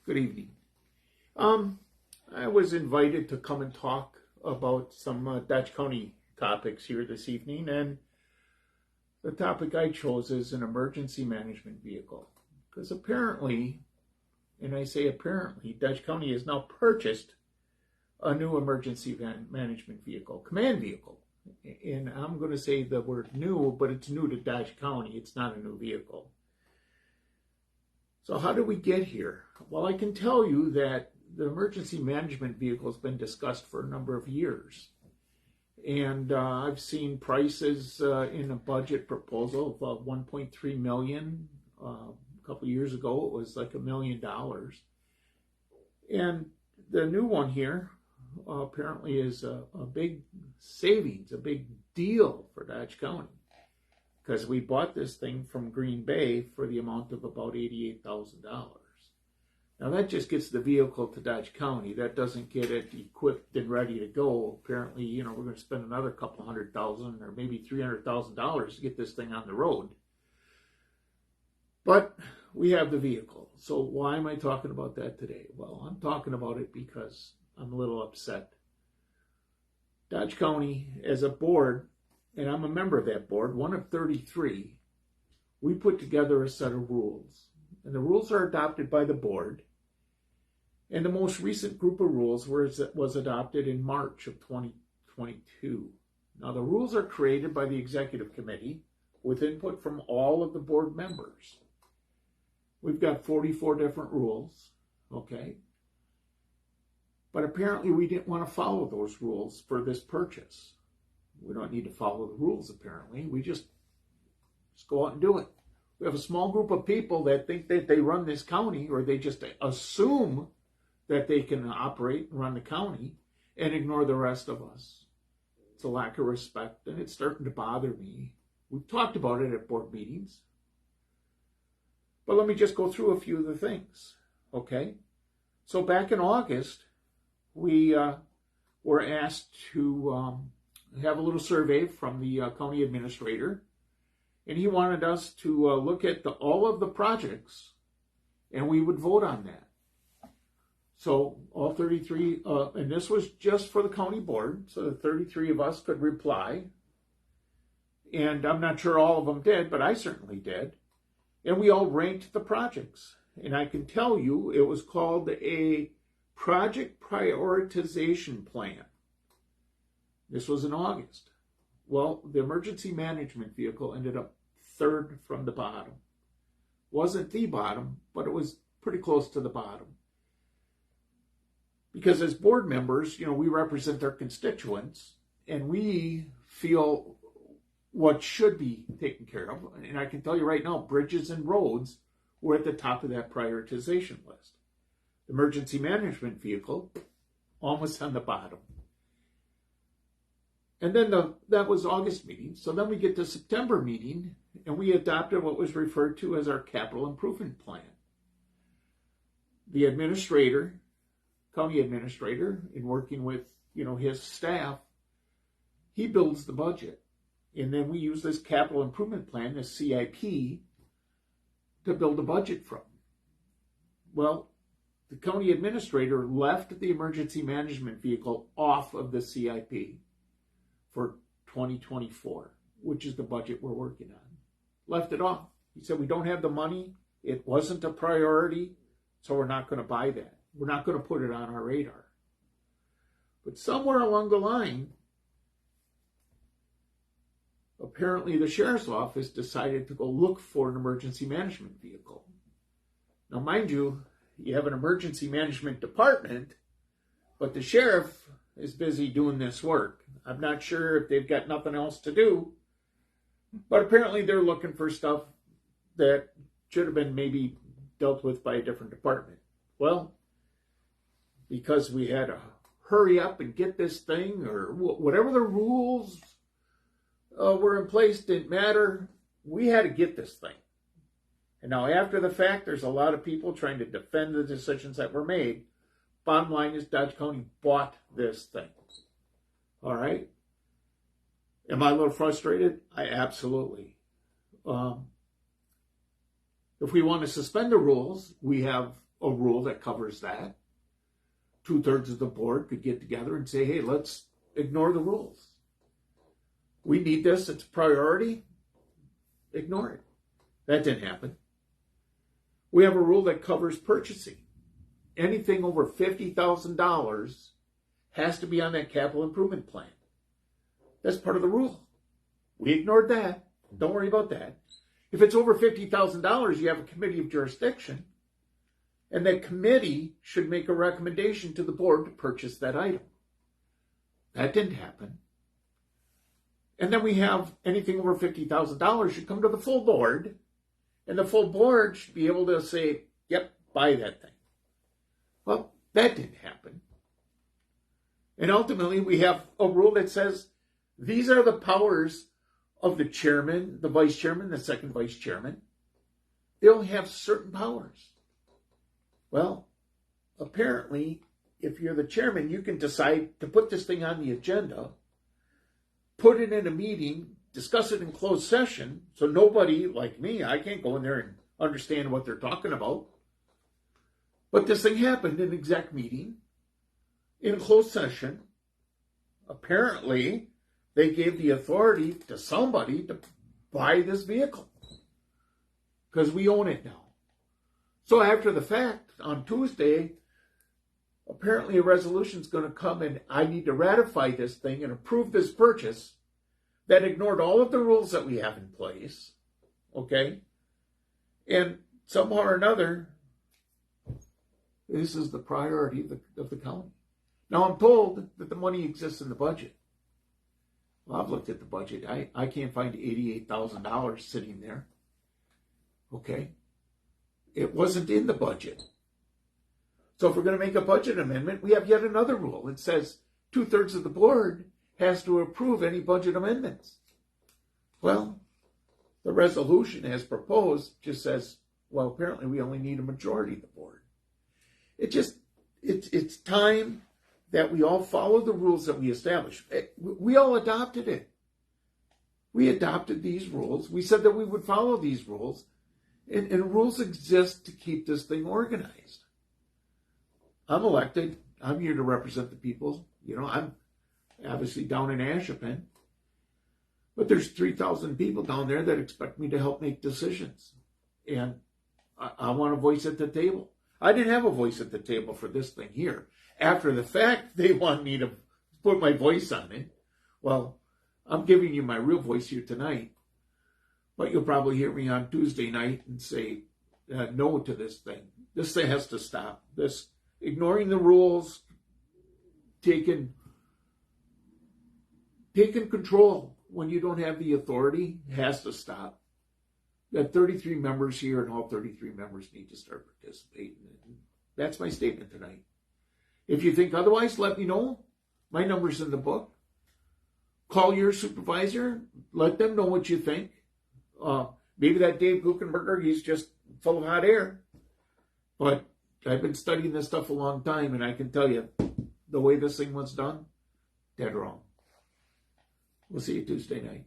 Good evening. I was invited to come and talk about some Dutch County topics here this evening, and the topic I chose is an emergency management vehicle. Because apparently, and I say apparently, Dutch County has now purchased a new emergency management vehicle, command vehicle. And I'm going to say the word new, but it's new to Dutch County. It's not a new vehicle. So how did we get here? Well, I can tell you that the emergency management vehicle has been discussed for a number of years. And I've seen prices in a budget proposal of $1.3 million. A couple of years ago, it was like $1 million. And the new one here apparently is a big savings, a big deal for Dodge County, because we bought this thing from Green Bay for the amount of about $88,000. Now that just gets the vehicle to Dodge County. That doesn't get it equipped and ready to go. Apparently, we're going to spend another couple $100,000 or maybe $300,000 to get this thing on the road. But we have the vehicle. So why am I talking about that today? Well, I'm talking about it because I'm a little upset. Dodge County, as a board, and I'm a member of that board, one of 33, we put together a set of rules. And the rules are adopted by the board. And the most recent group of rules was adopted in March of 2022. Now, the rules are created by the executive committee with input from all of the board members. We've got 44 different rules, okay? But apparently we didn't want to follow those rules for this purchase. We don't need to follow the rules, apparently. We just go out and do it. We have a small group of people that think that they run this county, or they just assume that they can operate and run the county and ignore the rest of us. It's a lack of respect, and it's starting to bother me. We've talked about it at board meetings. But let me just go through a few of the things, okay? So back in August, we were asked to have a little survey from the county administrator, and he wanted us to look at all of the projects, and we would vote on that. So all 33, and this was just for the county board, so the 33 of us could reply. And I'm not sure all of them did, but I certainly did. And we all ranked the projects. And I can tell you it was called a project prioritization plan. This was in August. Well, the emergency management vehicle ended up third from the bottom. Wasn't the bottom, but it was pretty close to the bottom. Because as board members, we represent our constituents, and we feel what should be taken care of. And I can tell you right now, bridges and roads were at the top of that prioritization list. The emergency management vehicle, almost on the bottom. And then that was August meeting. So then we get to September meeting, and we adopted what was referred to as our capital improvement plan. The administrator, county administrator, in working with his staff, he builds the budget. And then we use this capital improvement plan, this CIP, to build a budget from. Well, the county administrator left the emergency management vehicle off of the CIP for 2024, which is the budget we're working on. Left it off. He said, we don't have the money. It wasn't a priority, so we're not going to buy that. We're not going to put it on our radar. But somewhere along the line, apparently the sheriff's office decided to go look for an emergency management vehicle. Now, mind you, you have an emergency management department, but the sheriff is busy doing this work. I'm not sure if they've got nothing else to do, but apparently they're looking for stuff that should have been maybe dealt with by a different department. Well, because we had to hurry up and get this thing, or whatever the rules were in place, didn't matter. We had to get this thing. And now after the fact, there's a lot of people trying to defend the decisions that were made. Bottom line is Dodge County bought this thing. All right? Am I a little frustrated? I absolutely. If we want to suspend the rules, we have a rule that covers that. 2/3 of the board could get together and say, hey, let's ignore the rules. We need this. It's a priority. Ignore it. That didn't happen. We have a rule that covers purchasing. Anything over $50,000 has to be on that capital improvement plan. That's part of the rule. We ignored that. Don't worry about that. If it's over $50,000, you have a committee of jurisdiction, and that committee should make a recommendation to the board to purchase that item. That didn't happen. And then we have anything over $50,000 should come to the full board, and the full board should be able to say, yep, buy that thing. Well, that didn't happen. And ultimately, we have a rule that says these are the powers of the chairman, the vice chairman, the second vice chairman. They only have certain powers. Well, apparently, if you're the chairman, you can decide to put this thing on the agenda, put it in a meeting, discuss it in closed session, so nobody like me, I can't go in there and understand what they're talking about. But this thing happened in exec meeting, in closed session. Apparently, they gave the authority to somebody to buy this vehicle because we own it now. So after the fact, on Tuesday, apparently a resolution is going to come and I need to ratify this thing and approve this purchase that ignored all of the rules that we have in place, okay? And somehow or another, this is the priority of the county. Now, I'm told that the money exists in the budget. Well, I've looked at the budget. I can't find $88,000 sitting there. Okay? It wasn't in the budget. So if we're going to make a budget amendment, we have yet another rule. It says 2/3 of the board has to approve any budget amendments. Well, the resolution as proposed just says, well, apparently we only need a majority of the board. It's time that we all follow the rules that we established. We all adopted it. We adopted these rules. We said that we would follow these rules. And rules exist to keep this thing organized. I'm elected. I'm here to represent the people. You know, I'm obviously down in Ashapen. But there's 3,000 people down there that expect me to help make decisions. And I want a voice at the table. I didn't have a voice at the table for this thing here. After the fact, they want me to put my voice on it. Well, I'm giving you my real voice here tonight. But you'll probably hear me on Tuesday night and say no to this thing. This thing has to stop. This ignoring the rules, taking control when you don't have the authority has to stop. We have 33 members here, and all 33 members need to start participating. That's my statement tonight. If you think otherwise, let me know. My number's in the book. Call your supervisor. Let them know what you think. Maybe that Dave Guckenberger, he's just full of hot air. But I've been studying this stuff a long time, and I can tell you, the way this thing was done, dead wrong. We'll see you Tuesday night.